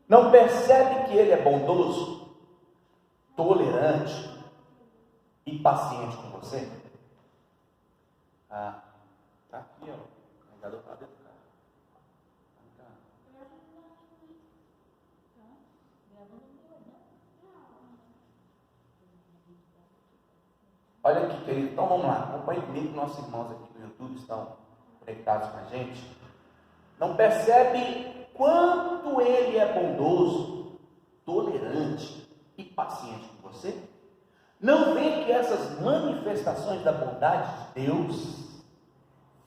Não percebe que ele é bondoso, tolerante e paciente com você? Tá aqui, ó. O carregador está dentro do carro. Olha aqui, querido, então vamos lá, acompanhe comigo, nossos irmãos aqui do YouTube estão conectados com a gente. Não percebe quanto ele é bondoso, tolerante e paciente com você? Não vê que essas manifestações da bondade de Deus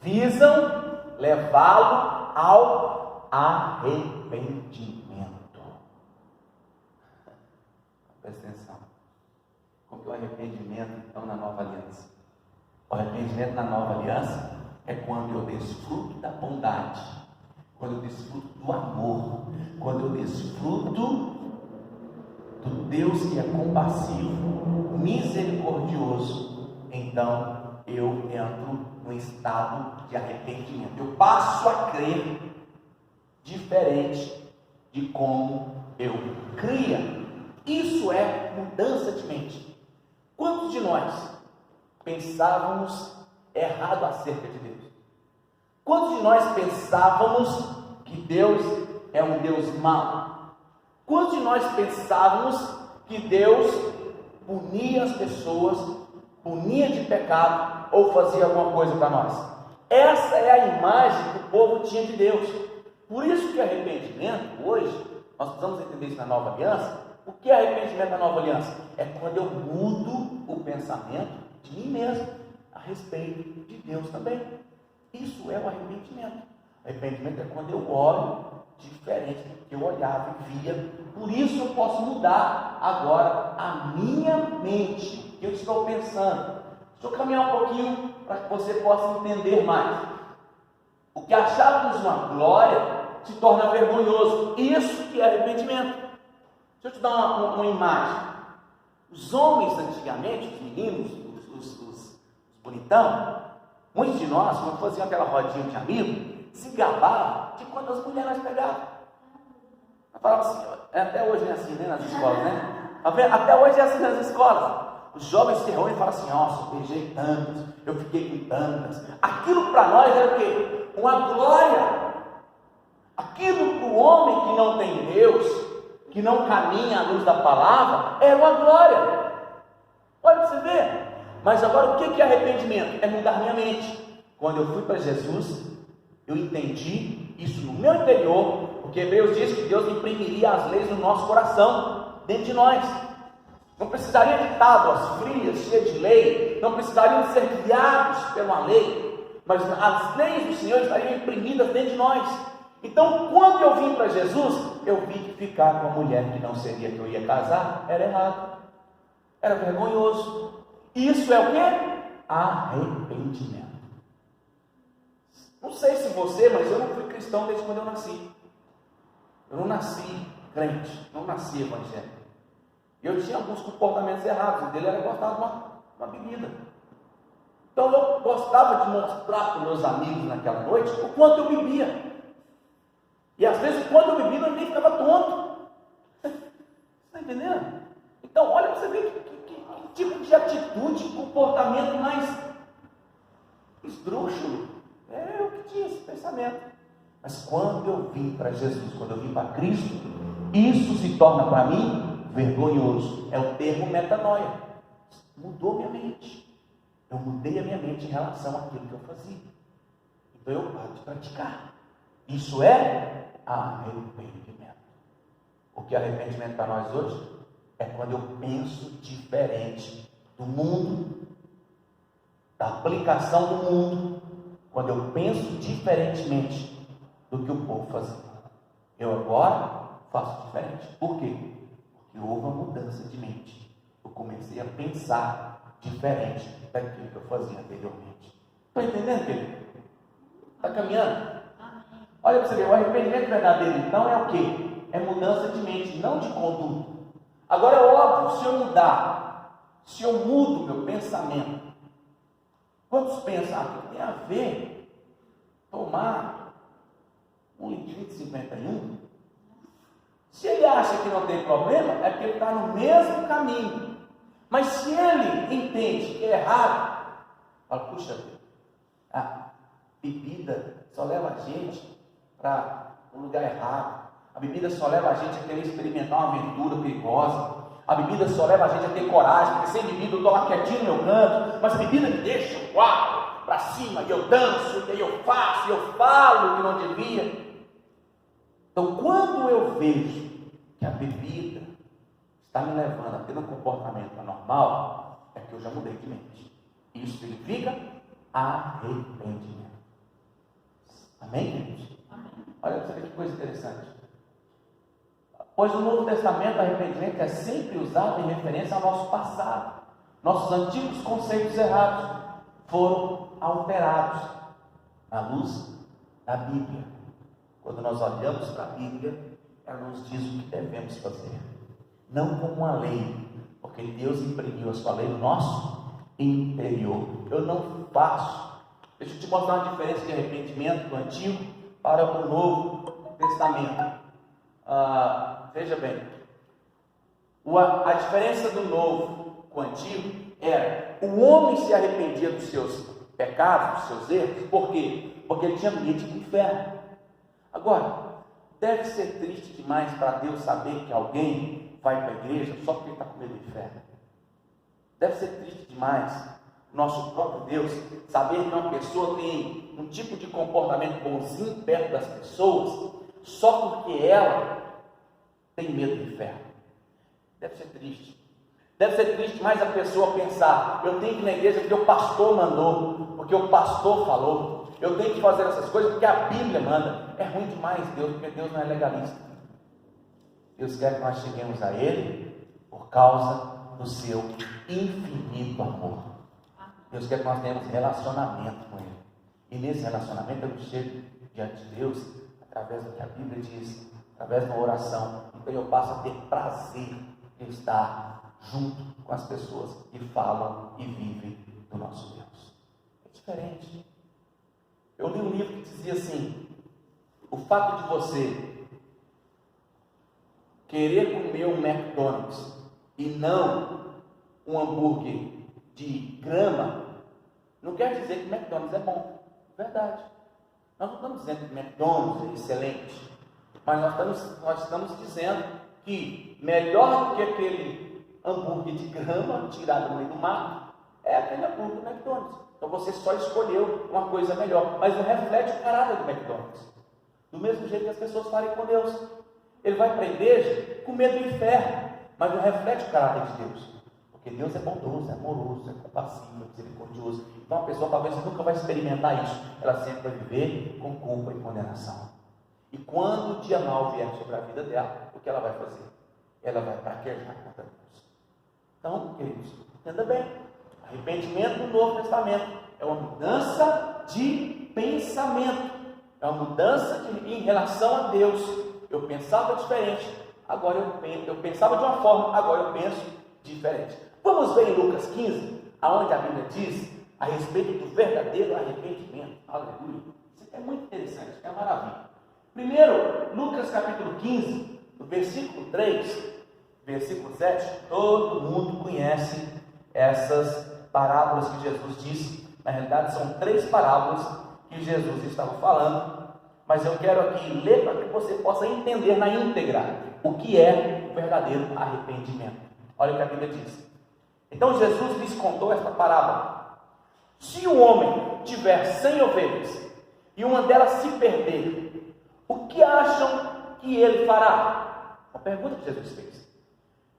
visam levá-lo ao arrependimento? Presta atenção. Qual que é o arrependimento, então, na nova aliança? O arrependimento na nova aliança é quando eu desfruto da bondade, quando eu desfruto do amor, quando eu desfruto do Deus que é compassivo, misericordioso. Então eu entro no estado de arrependimento. Eu passo a crer diferente de como eu cria. Isso é mudança de mente. Quantos de nós pensávamos errado acerca de Deus? Quantos de nós pensávamos que Deus é um Deus mau? Quantos de nós pensávamos que Deus punia as pessoas, punia de pecado ou fazia alguma coisa para nós? Essa é a imagem que o povo tinha de Deus. Por isso que arrependimento, hoje, nós precisamos entender isso na nova aliança. O que é arrependimento na nova aliança? É quando eu mudo o pensamento de mim mesmo a respeito de Deus também. Isso é o arrependimento. Arrependimento é quando eu olho diferente do que eu olhava e via. Por isso eu posso mudar agora a minha mente, o que eu estou pensando. Deixa eu caminhar um pouquinho para que você possa entender mais. O que achávamos uma glória se torna vergonhoso. Isso que é arrependimento. Deixa eu te dar uma imagem. Os homens antigamente, os meninos, os bonitão, muitos de nós, quando faziam aquela rodinha de amigo, se gabavam de quantas mulheres nós pegávamos. Eu falava assim, até hoje é assim, né, nas escolas, né? Até hoje é assim nas escolas. Os jovens se reúnem e falam assim, nossa, eu beijei tantas, eu fiquei com tantas. Aquilo para nós era o quê? Uma glória. Aquilo para o homem que não tem Deus, que não caminha à luz da palavra, era uma glória. Olha para você ver. Mas agora o que é arrependimento? É mudar minha mente. Quando eu fui para Jesus, eu entendi isso no meu interior, porque Hebreus diz que Deus imprimiria as leis no nosso coração, dentro de nós. Não precisaria de tábuas frias, cheias de lei, não precisariam ser guiados pela lei, mas as leis do Senhor estariam imprimidas dentro de nós. Então, quando eu vim para Jesus, eu vi que ficar com a mulher que não seria que eu ia casar era errado, era vergonhoso. Isso é o quê? Arrependimento. Não sei se você, mas eu não fui cristão desde quando eu nasci. Eu não nasci crente, não nasci evangélico. Eu tinha alguns comportamentos errados. O dele era gostar de uma bebida. Então eu gostava de mostrar para os meus amigos naquela noite o quanto eu bebia. E às vezes, quando eu bebia, eu nem ficava tonto. Você está entendendo? Então, olha para você ver que tipo de atitude, comportamento mais esdrúxulo. É eu que tinha esse pensamento. Mas quando eu vim para Jesus, quando eu vim para Cristo, isso se torna para mim vergonhoso. É o termo metanoia. Mudou minha mente. Eu mudei a minha mente em relação àquilo que eu fazia. Então eu paro de praticar. Isso é arrependimento. O que é arrependimento para nós hoje? É quando eu penso diferente do mundo, da aplicação do mundo, quando eu penso diferentemente do que o povo fazia. Eu agora faço diferente. Por quê? Porque houve uma mudança de mente. Eu comecei a pensar diferente daquilo que eu fazia anteriormente. Está entendendo, querido? Está caminhando? Olha para você ver, o arrependimento verdadeiro então é o quê? É mudança de mente, não de conduta. Agora é óbvio, se eu mudar, se eu mudo meu pensamento, quantos pensam que tem a ver tomar um litro de 51? Se ele acha que não tem problema, é porque ele está no mesmo caminho. Mas se ele entende que é errado, fala, puxa, a bebida só leva a gente para um lugar errado. A bebida só leva a gente a querer experimentar uma aventura perigosa. A bebida só leva a gente a ter coragem, porque sem bebida eu estou lá quietinho no meu canto, mas a bebida me deixa, uau, para cima, e eu danço, e eu faço, e eu falo que não devia. Então, quando eu vejo que a bebida está me levando a ter um comportamento anormal, é que eu já mudei de mente. Isso significa arrependimento. Amém, gente? Amém. Olha para você ver que coisa interessante. Pois no Novo Testamento, arrependimento é sempre usado em referência ao nosso passado. Nossos antigos conceitos errados foram alterados à luz da Bíblia. Quando nós olhamos para a Bíblia, ela nos diz o que devemos fazer. Não como uma lei, porque Deus imprimiu a sua lei no nosso interior. Eu não faço. Deixa eu te mostrar uma diferença de arrependimento do Antigo para o Novo Testamento. Veja bem, a diferença do Novo com o Antigo era: o homem se arrependia dos seus pecados, dos seus erros. Por quê? Porque ele tinha medo do inferno. Agora, deve ser triste demais para Deus saber que alguém vai para a igreja só porque está com medo do inferno. Deve ser triste demais nosso próprio Deus saber que uma pessoa tem um tipo de comportamento bonzinho perto das pessoas só porque ela tem medo do inferno. Deve ser triste. Deve ser triste mais a pessoa pensar: eu tenho que ir na igreja porque o pastor mandou, porque o pastor falou, eu tenho que fazer essas coisas porque a Bíblia manda. É ruim demais Deus, porque Deus não é legalista. Deus quer que nós cheguemos a Ele por causa do seu infinito amor. Deus quer que nós tenhamos relacionamento com Ele. E nesse relacionamento eu chego diante de Deus através do que a Bíblia diz, através da oração. Então eu passo a ter prazer em estar junto com as pessoas que falam e vivem do nosso Deus. É diferente. Eu li um livro que dizia assim: o fato de você querer comer um McDonald's e não um hambúrguer de grama, não quer dizer que o McDonald's é bom. Verdade. Nós não estamos dizendo que o McDonald's é excelente, mas nós estamos dizendo que melhor do que aquele hambúrguer de grama tirado no meio do mato é aquele hambúrguer do McDonald's. Então você só escolheu uma coisa melhor, mas não reflete o caráter do McDonald's. Do mesmo jeito que as pessoas falem com Deus. Ele vai para a igreja com medo do inferno, mas não reflete o caráter de Deus. Porque Deus é bondoso, é amoroso, é compassivo, é misericordioso. Então a pessoa talvez nunca vai experimentar isso. Ela sempre vai viver com culpa e condenação. E quando o dia mau vier sobre a vida dela, o que ela vai fazer? Ela vai praquejar contra Deus. Então, queridos, entenda bem. Arrependimento no Novo Testamento é uma mudança de pensamento. É uma mudança em relação a Deus. Eu pensava diferente, agora eu pensava de uma forma, agora eu penso diferente. Vamos ver em Lucas 15, aonde a Bíblia diz a respeito do verdadeiro arrependimento. Aleluia. Isso é muito interessante, é uma maravilha. Primeiro, Lucas capítulo 15, do versículo 3, versículo 7, todo mundo conhece essas parábolas que Jesus disse. Na realidade são 3 parábolas que Jesus estava falando, mas eu quero aqui ler para que você possa entender na íntegra o que é o verdadeiro arrependimento. Olha o que a Bíblia diz. Então Jesus lhes contou esta parábola: se o homem tiver 100 ovelhas e uma delas se perder, o que acham que ele fará? Uma pergunta que Jesus fez.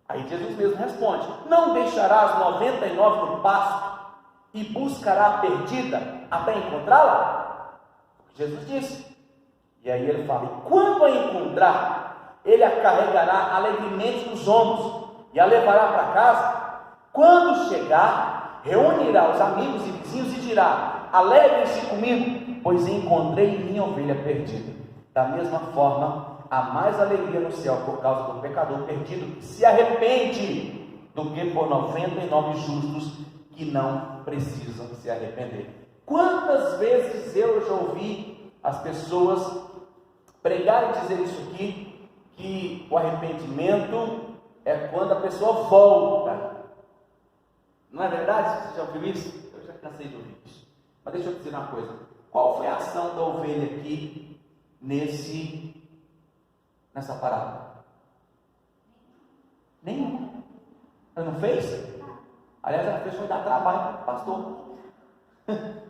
Aí Jesus mesmo responde: não deixará as 99 no pasto e buscará a perdida até encontrá-la? Jesus disse. E aí ele fala: e quando a encontrar, ele a carregará alegremente nos ombros e a levará para casa. Quando chegar, reunirá os amigos e vizinhos e dirá: alegrem-se comigo, pois encontrei minha ovelha perdida. Da mesma forma, há mais alegria no céu por causa do pecador perdido que se arrepende, do que por 99 justos que não precisam se arrepender. Quantas vezes eu já ouvi as pessoas pregar e dizer isso aqui, que o arrependimento é quando a pessoa volta. Não é verdade? Você já ouviu isso? Eu já cansei de ouvir isso. Mas deixa eu dizer uma coisa: qual foi a ação da ovelha aqui nessa parábola? Nenhuma. Ela não fez? Aliás, ela fez foi dar trabalho para o pastor.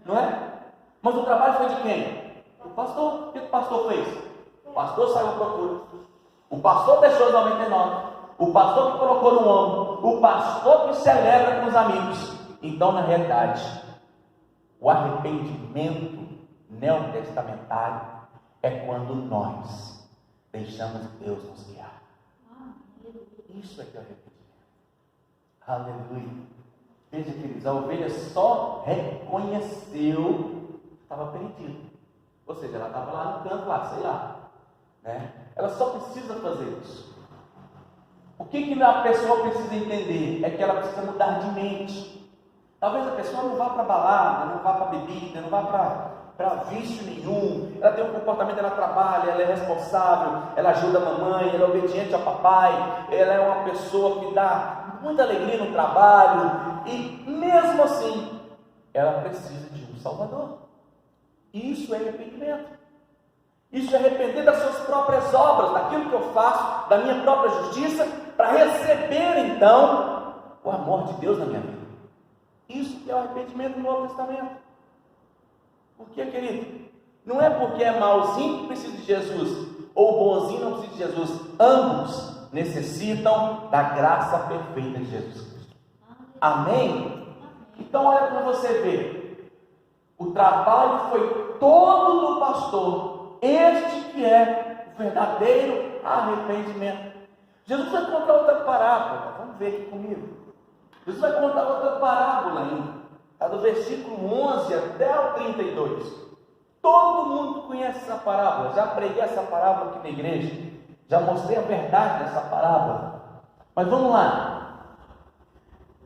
Não é? Mas o trabalho foi de quem? O pastor. O que o pastor fez? O pastor saiu à procura. O pastor deixou os 99. O pastor que colocou no ombro. O pastor que celebra com os amigos. Então, na realidade, o arrependimento neotestamentário é quando nós deixamos Deus nos guiar. Isso é que é o arrependimento. Aleluia. Veja, queridos, a ovelha só reconheceu que estava perdido. Ou seja, ela estava lá no canto, lá, sei lá. Né? Ela só precisa fazer isso. O que a pessoa precisa entender? É que ela precisa mudar de mente. Talvez a pessoa não vá para balada, não vá para bebida, não vá para vício nenhum. Ela tem um comportamento, ela trabalha, ela é responsável, ela ajuda a mamãe, ela é obediente ao papai, ela é uma pessoa que dá muita alegria no trabalho, e mesmo assim, ela precisa de um Salvador. Isso é arrependimento. Isso é arrepender das suas próprias obras, daquilo que eu faço, da minha própria justiça, para receber então o amor de Deus na minha vida. Isso que é o arrependimento do Novo Testamento. Por quê, querido? Não é porque é malzinho que precisa de Jesus, ou bonzinho não precisa de Jesus. Ambos necessitam da graça perfeita de Jesus Cristo. Amém? Então olha para você ver. O trabalho foi todo do pastor. Este que é o verdadeiro arrependimento. Jesus vai contar outra parábola. Vamos ver aqui comigo. Jesus vai contar outra parábola ainda. Está do versículo 11 até o 32. Todo mundo conhece essa parábola. Já preguei essa parábola aqui na igreja. Já mostrei a verdade dessa parábola. Mas vamos lá.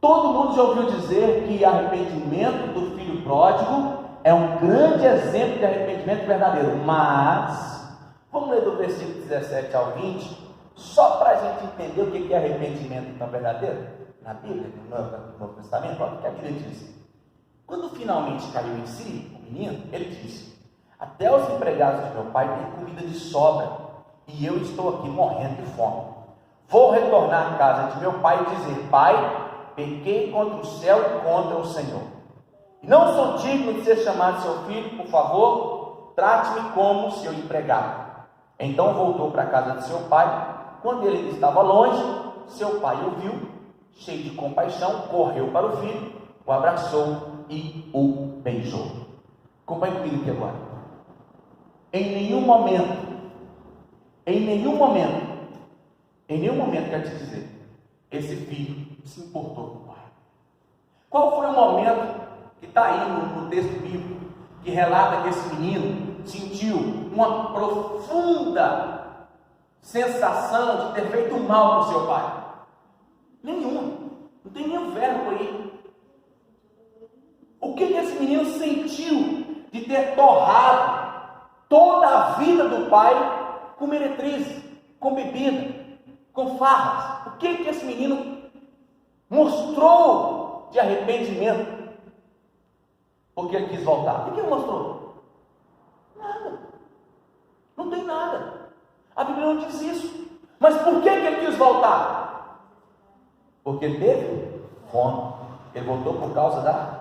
Todo mundo já ouviu dizer que arrependimento do filho pródigo é um grande exemplo de arrependimento verdadeiro. Mas, vamos ler do versículo 17 ao 20, só para a gente entender o que é arrependimento então verdadeiro. Na Bíblia, no Novo Testamento, olha o que a Bíblia diz. Quando finalmente caiu em si, o menino, ele disse: até os empregados de meu pai têm comida de sobra, e eu estou aqui morrendo de fome. Vou retornar à casa de meu pai e dizer: pai, pequei contra o céu e contra o Senhor. E não sou digno de ser chamado seu filho, por favor, trate-me como seu empregado. Então voltou para a casa de seu pai. Quando ele estava longe, seu pai o viu, cheio de compaixão, correu para o filho, o abraçou e o beijou. Acompanhe comigo aqui agora. Em nenhum momento, quero te dizer, esse filho se importou com o pai. Qual foi o momento que está aí no texto bíblico, que relata que esse menino sentiu uma profunda sensação de ter feito mal para o seu pai? Nenhum. Não tem nenhum verbo aí. O que esse menino sentiu de ter torrado toda a vida do pai com meretrizes, com bebida, com farras? O que esse menino mostrou de arrependimento? Porque ele quis voltar. O que ele mostrou? Nada. Não tem nada. A Bíblia não diz isso. Mas por que ele quis voltar? Porque ele teve fome. Ele voltou por causa da